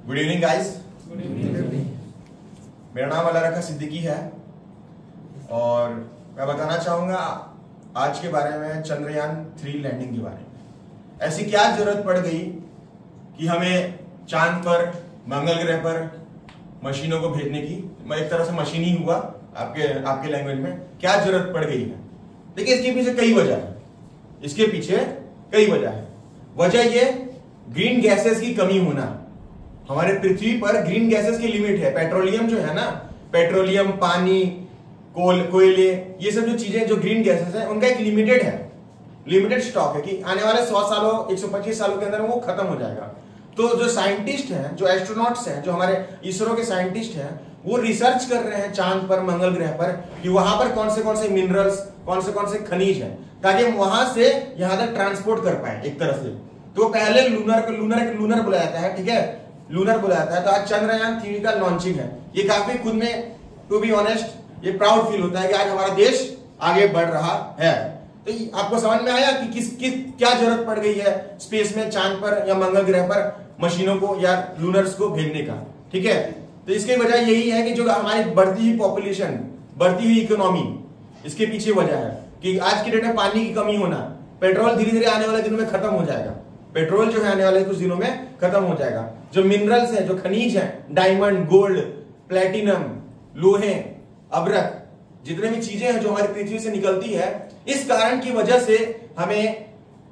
Good evening guys. Good evening. मेरा नाम अलारखा सिद्दीकी है और मैं बताना चाहूंगा आज के बारे में चंद्रयान 3 लैंडिंग के बारे में। ऐसी क्या जरूरत पड़ गई कि हमें चांद पर, मंगल ग्रह पर मशीनों को भेजने की, एक तरह से मशीन ही हुआ आपके लैंग्वेज में, क्या जरूरत पड़ गई है। देखिए इसके पीछे कई वजह है, इसके पीछे कई वजह है। वजह ये ग्रीन गैसेस की कमी होना। हमारे पृथ्वी पर ग्रीन गैसेस की लिमिट है। पेट्रोलियम जो है ना, पेट्रोलियम, पानी, कोयले, ये सब जो चीजें जो ग्रीन गैसेस है उनका एक लिमिटेड स्टॉक है कि आने वाले 100 सालों 125 सालों के अंदर वो खत्म हो जाएगा। तो जो साइंटिस्ट हैं, जो एस्ट्रोनॉट्स हैं, जो हमारे इसरो के साइंटिस्ट हैं, वो रिसर्च कर रहे हैं चांद पर, मंगल ग्रह पर कि वहां पर कौन से मिनरल्स, कौन से खनिज हैं, ताकि हम वहां से यहां तक ट्रांसपोर्ट कर पाए एक तरह से। तो पहले लूनर बुलाया जाता है, ठीक है, लूनर बुलाया जाता है। तो आज चंद्रयान 3 का लॉन्चिंग है। ये काफी खुद में, टू बी ऑनेस्ट, ये प्राउड फील होता है कि आज हमारा देश आगे बढ़ रहा है। तो आपको समझ में आया कि क्या जरूरत पड़ गई है स्पेस में, चांद पर या मंगल ग्रह पर मशीनों को या लूनर्स को भेजने का, ठीक है। तो इसकी वजह यही है कि जो हमारी बढ़ती हुई पॉपुलेशन, बढ़ती हुई इकोनॉमी, इसके पीछे वजह है कि आज की डेट में पानी की कमी होना। पेट्रोल धीरे धीरे आने वाले दिनों में खत्म हो जाएगा। पेट्रोल जो है आने वाले कुछ दिनों में खत्म हो जाएगा। जो मिनरल्स है, जो खनिज है, डायमंड, गोल्ड, प्लेटिनम, लोहे, अब्रक, जितने भी चीजें हैं जो हमारी पृथ्वी से निकलती है, इस कारण की वजह से हमें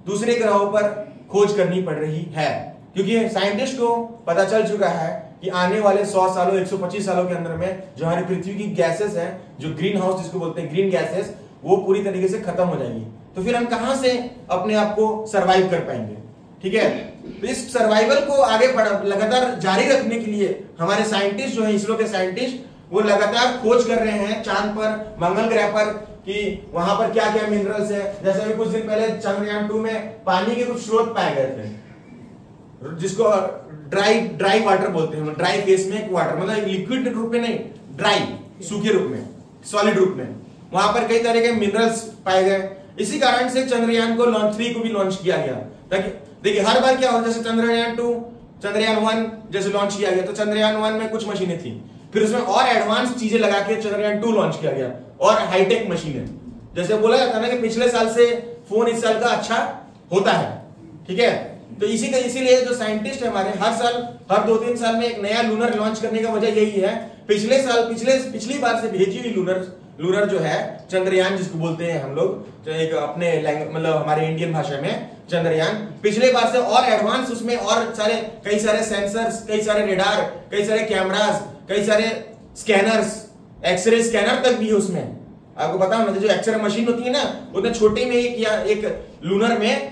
दूसरे ग्रहों पर खोज करनी पड़ रही है। क्योंकि साइंटिस्ट को पता चल चुका है कि आने वाले 100 सालों 125 सालों के अंदर में जो हमारी पृथ्वी की गैसेस हैं, जो ग्रीन हाउस जिसको बोलते हैं, ग्रीन गैसेस, वो पूरी तरीके से खत्म हो जाएगी। तो फिर हम कहां से अपने आप को सर्वाइव कर पाएंगे, ठीक है। तो इस सर्वाइवल को आगे लगातार जारी रखने के लिए हमारे साइंटिस्ट जो है, इसरो के साइंटिस्ट, वो लगातार खोज कर रहे हैं चांद पर, मंगल ग्रह पर कि वहां पर क्या क्या मिनरल्स है। जैसे अभी कुछ दिन पहले चंद्रयान 2 में पानी के कुछ स्रोत पाए गए थे, जिसको ड्राई वाटर बोलते हैं। ड्राई फेस में वाटर, मतलब लिक्विड रूप में नहीं, ड्राई, सूखे रूप में, सॉलिड रूप में, वहां पर कई तरह के मिनरल्स पाए गए। इसी कारण से चंद्रयान को लॉन्च 3 को भी लॉन्च किया गया। ताकि देखिए हर बार क्या होता है, जैसे चंद्रयान 2, चंद्रयान 1 जैसे लॉन्च किया गया, तो चंद्रयान 1 में कुछ मशीनें थी, फिर उसमें और एडवांस चीजें लगा के चंद्रयान 2 लॉन्च किया गया, और हाईटेक मशीनें। जैसे बोला जाता है ना कि पिछले साल से फोन इस साल का अच्छा होता है, ठीक है। तो इसीलिए जो साइंटिस्ट है हमारे, हर 2-3 साल में एक नया लूनर लॉन्च करने का वजह यही है। पिछली बार से भेजी हुई लूनर जो है, चंद्रयान जिसको बोलते हैं हम लोग, जो एक अपने मतलब हमारे इंडियन भाषा में चंद्रयान, पिछले बार से और एडवांस, उसमें और कई सारे सेंसर्स, कई सारे रेडार, कई सारे कैमरास, कई सारे स्कैनर्स, एक्सरे स्कैनर तक भी है उसमें। आपको पता होना, जो एक्सरे मशीन होती है ना, उतने छोटे में एक लूनर में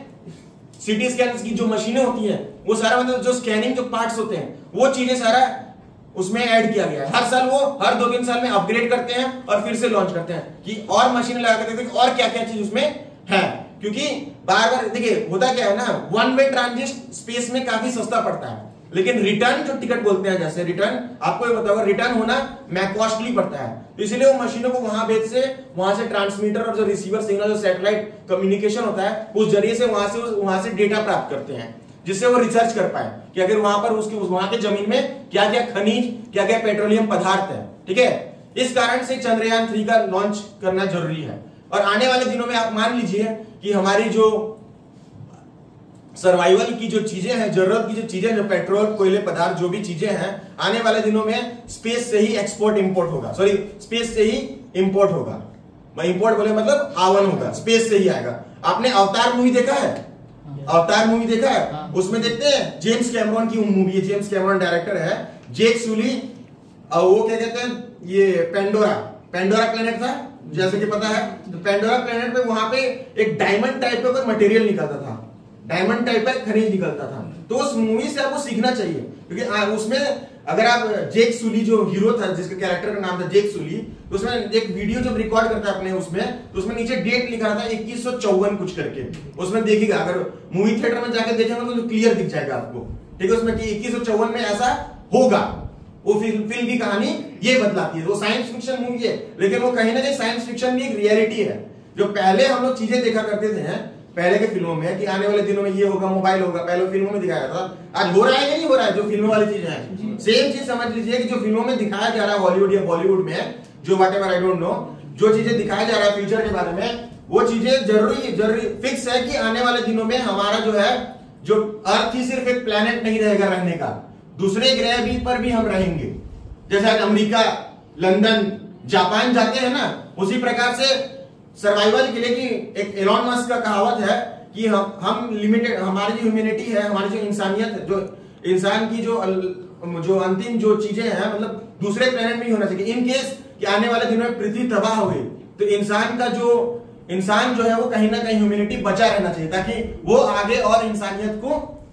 सीटी स्कैन की जो मशीनें होती हैं, वो सारा, मतलब जो स्कैनिंग जो पार्ट्स होते हैं, वो चीजें सारा उसमें ऐड किया गया है। हर साल वो हर 2-3 साल में अपग्रेड करते हैं और फिर से लॉन्च करते हैं कि और मशीनें लगा करते हैं और क्या क्या चीज उसमें है। क्योंकि बार बार देखिए होता क्या है ना, 1 वे ट्रांजिट स्पेस में काफी सस्ता पड़ता है, लेकिन रिटर्न जो टिकट बोलते हैं, जैसे रिटर्न, आपको ये बताओगे, रिटर्न होना कॉस्टली पड़ता है। तो इसीलिए वो मशीनों को वहां से ट्रांसमीटर और जो रिसीवर सिग्नल, जो सैटेलाइट कम्युनिकेशन होता है, उस जरिए से वहां से डेटा प्राप्त करते हैं, जिससे वो रिसर्च कर पाए कि अगर वहां पर वहां के जमीन में क्या क्या खनिज, क्या क्या पेट्रोलियम पदार्थ है, ठीक है। इस कारण से चंद्रयान 3 का लॉन्च करना जरूरी है। और आने वाले दिनों में आप मान लीजिए कि हमारी जो सर्वाइवल की जो चीजें हैं, जरूरत की जो चीजें, जो पेट्रोल, कोयले पदार्थ, जो भी चीजें हैं, आने वाले दिनों में स्पेस से ही इंपोर्ट होगा। स्पेस से ही इंपोर्ट होगा। मैं इंपोर्ट बोले मतलब आवन होगा, स्पेस से ही आएगा। आपने अवतार मूवी देखा है? अवतार मूवी देखा है? उसमें देखते हैं जेम्स कैमरॉन की मूवी है, जेम्स कैमरॉन डायरेक्टर है, जेक सुली, और वो क्या कहते हैं, ये पेंडोरा प्लेनेट था, जैसे कि पता है। तो पेंडोरा प्लेनेट पे वहां पे एक डायमंड टाइप का कोई मटेरियल निकलता था, डायमंड टाइप का खनिज निकलता था। तो उस मूवी से आपको सीखना चाहिए, क्योंकि उसमें अगर आप जेक सुली जो हीरो था, जिसके कैरेक्टर का नाम था जेक सुली, तो उसमें एक वीडियो जब रिकॉर्ड करता है अपने उसमें, तो उसमें नीचे डेट लिखा था 2154 कुछ करके। उसमें देखिएगा, अगर मूवी थिएटर में जाकर देखेंगे तो क्लियर दिख जाएगा आपको, ठीक है, उसमें कि 2154 में ऐसा होगा। वो फिल्म की कहानी ये बतलाती है। वो साइंस फिक्शन मूवी है, लेकिन वो कहीं ना कहीं साइंस फिक्शन भी एक रियलिटी है। जो पहले हम लोग चीजें देखा करते थे पहले के फिल्मों में कि आने वाले दिनों में ये होगा, मोबाइल होगा, पहले फिल्मों में दिखाया जाता था। आज हो रहा है या नहीं हो रहा है? जो फिल्मों वाली चीजें हैं, सेम चीज समझ लीजिए कि जो फिल्मों में दिखाया जा रहा है हॉलीवुड या बॉलीवुड में, जो व्हाटएवर आई डोंट नो, जो चीजें दिखाया जा रहा है फ्यूचर के बारे में, वो चीजें जरूरी फिक्स है कि आने वाले दिनों में हमारा जो है, जो अर्थ ही सिर्फ एक प्लेनेट नहीं रहेगा रहने का, दूसरे ग्रह भी पर भी हम रहेंगे। जैसे आज अमेरिका, लंदन, जापान जाते हैं ना, उसी प्रकार से सर्वाइवल के लिए, कि एक एलॉन मस्क का कहावत है कि हम लिमिटेड, हमारी जो ह्यूमैनिटी है, हमारी जो इंसानियत, जो इंसान की जो अंतिम जो चीजें हैं, मतलब दूसरे प्लेनेट में ही होना चाहिए। इन केस कि आने वाले दिनों में पृथ्वी तबाह हो गई तो इंसान जो है वो कहीं ना कहीं ह्यूमैनिटी बचा रहना चाहिए, ताकि वो आगे और इंसानियत को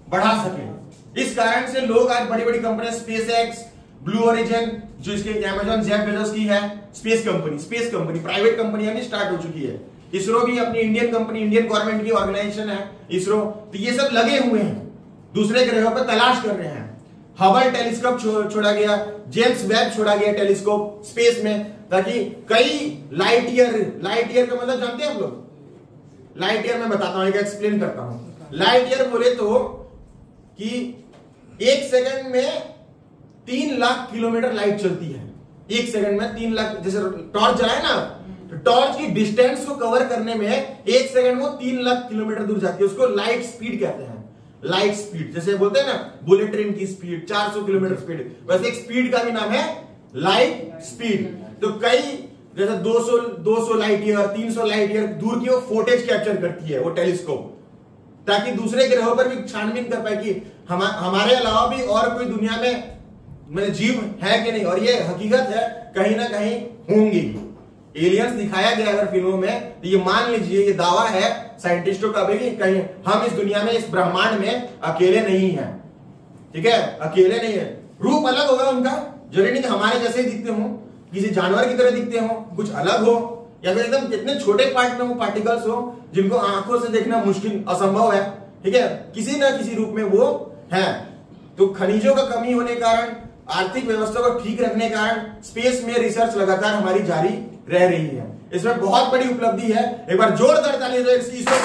बढ़ा सके। इस कारण से लोग आज बड़ी बड़ी कंपनियां, स्पेस एक्स, ब्लू ओरिजिन, जो इसके अमेज़न, जेफ बेजोस की है, स्पेस कंपनी प्राइवेट कंपनियां भी स्टार्ट हो चुकी है। इसरो भी अपनी इंडियन कंपनी, इंडियन गवर्नमेंट की ऑर्गेनाइजेशन है इसरो, तो ये सब लगे हुए हैं, दूसरे ग्रहों पर तलाश कर रहे हैं। हबल टेलीस्कोप छोड़ा गया, जेम्स वेब छोड़ा गया टेलीस्कोप स्पेस में, ताकि कई लाइट ईयर का मतलब जानते हैं आप लोग? लाइट ईयर मैं बताता हूं, एक एक्सप्लेन करता हूं। लाइट ईयर बोले तो कि 1 सेकंड में 3 लाख किलोमीटर लाइट चलती है। 1 सेकंड में 3 लाख, जैसे टॉर्च जलाए ना, तो टॉर्च की डिस्टेंस को कवर करने में 1 सेकंड में 3 लाख किलोमीटर दूर जाती है। उसको लाइट स्पीड कहते हैं। लाइट स्पीड, जैसे बोलते हैं ना बुलेट ट्रेन की स्पीड 400 किलोमीटर स्पीड, वैसे एक स्पीड का भी नाम है लाइट स्पीड। तो कई जैसे 200 लाइट ईयर, 300 लाइट ईयर दूर की वो फुटेज कैप्चर करती है वो टेलीस्कोप, ताकि दूसरे ग्रहों पर भी छानबीन कर पाए कि हमारे अलावा भी और कोई दुनिया में जीव है कि नहीं। और ये हकीकत है, कहीं ना कहीं होंगी। एलियंस दिखाया गया अगर फिल्मों में, तो ये मान लीजिए, ये दावा है साइंटिस्टों का भी कि कहीं हम इस दुनिया में, इस ब्रह्मांड में अकेले नहीं हैं। ठीक है, अकेले नहीं है। रूप अलग होगा उनका, जरूरी नहीं कि हमारे जैसे ही दिखते हों, किसी जानवर की तरह दिखते हों, कुछ अलग हो, या फिर एकदम इतने छोटे पार्ट में वो पार्टिकल्स हो जिनको आंखों से देखना मुश्किल, असंभव है। ठीक है, किसी ना किसी रूप में वो है। तो खनिजों का कमी होने के कारण, आर्थिक व्यवस्था को ठीक रखने के कारण स्पेस में रिसर्च लगातार हमारी जारी रह रही है। इसमें बहुत बड़ी उपलब्धि है। एक बार जोरदार ताली दो इसको।